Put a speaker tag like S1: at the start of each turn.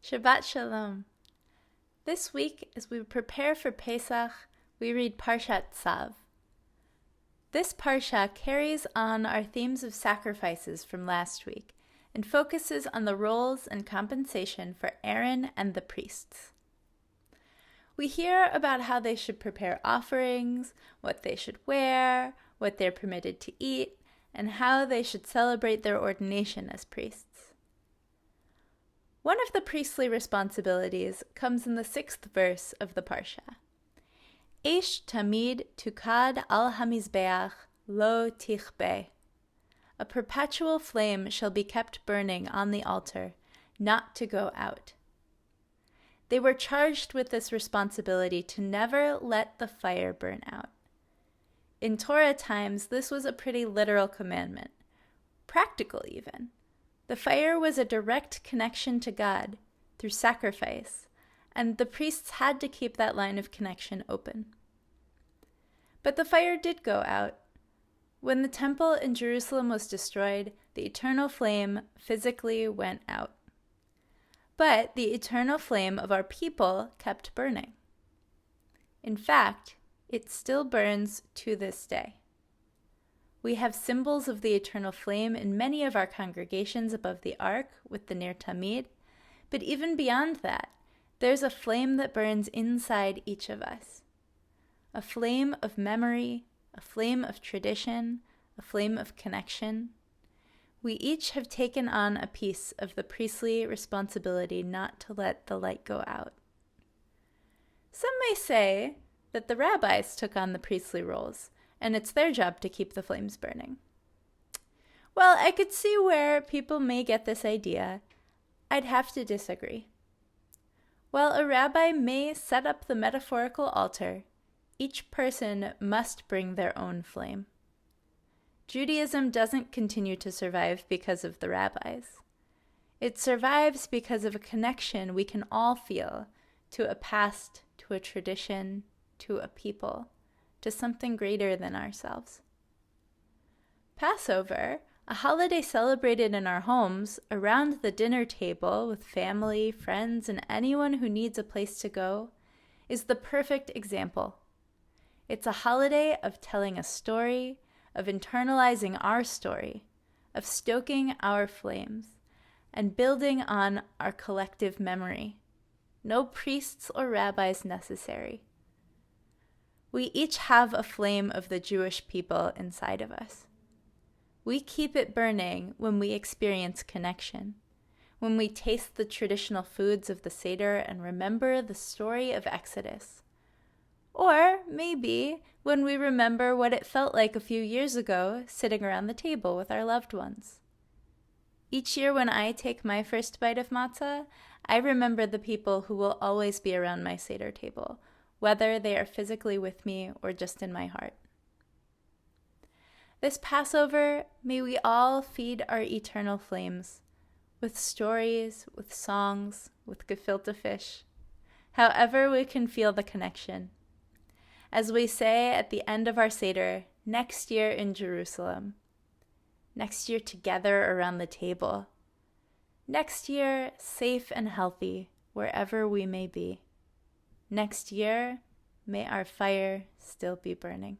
S1: Shabbat Shalom. This week, as we prepare for Pesach, we read Parshat Tzav. This parsha carries on our themes of sacrifices from last week and focuses on the roles and compensation for Aaron and the priests. We hear about how they should prepare offerings, what they should wear, what they're permitted to eat, and how they should celebrate their ordination as priests. One of the priestly responsibilities comes in the 6th verse of the Parsha. Eish tamid tukad al hamizbeach lo tichbe. A perpetual flame shall be kept burning on the altar, not to go out. They were charged with this responsibility to never let the fire burn out. In Torah times, this was a pretty literal commandment, practical even. The fire was a direct connection to God through sacrifice, and the priests had to keep that line of connection open. But the fire did go out. When the temple in Jerusalem was destroyed, the eternal flame physically went out. But the eternal flame of our people kept burning. In fact, it still burns to this day. We have symbols of the eternal flame in many of our congregations above the ark with the Ner Tamid, but even beyond that, there's a flame that burns inside each of us. A flame of memory, a flame of tradition, a flame of connection. We each have taken on a piece of the priestly responsibility not to let the light go out. Some may say that the rabbis took on the priestly roles, and it's their job to keep the flames burning. Well, I could see where people may get this idea. I'd have to disagree. While a rabbi may set up the metaphorical altar, each person must bring their own flame. Judaism doesn't continue to survive because of the rabbis. It survives because of a connection we can all feel to a past, to a tradition, to a people, to something greater than ourselves. Passover, a holiday celebrated in our homes around the dinner table with family, friends, and anyone who needs a place to go, is the perfect example. It's a holiday of telling a story, of internalizing our story, of stoking our flames, and building on our collective memory. No priests or rabbis necessary. We each have a flame of the Jewish people inside of us. We keep it burning when we experience connection, when we taste the traditional foods of the Seder and remember the story of Exodus. Or maybe when we remember what it felt like a few years ago sitting around the table with our loved ones. Each year when I take my first bite of matzah, I remember the people who will always be around my Seder table, whether they are physically with me or just in my heart. This Passover, may we all feed our eternal flames with stories, with songs, with gefilte fish, however we can feel the connection. As we say at the end of our Seder, next year in Jerusalem, next year together around the table, next year safe and healthy wherever we may be. Next year, may our fire still be burning.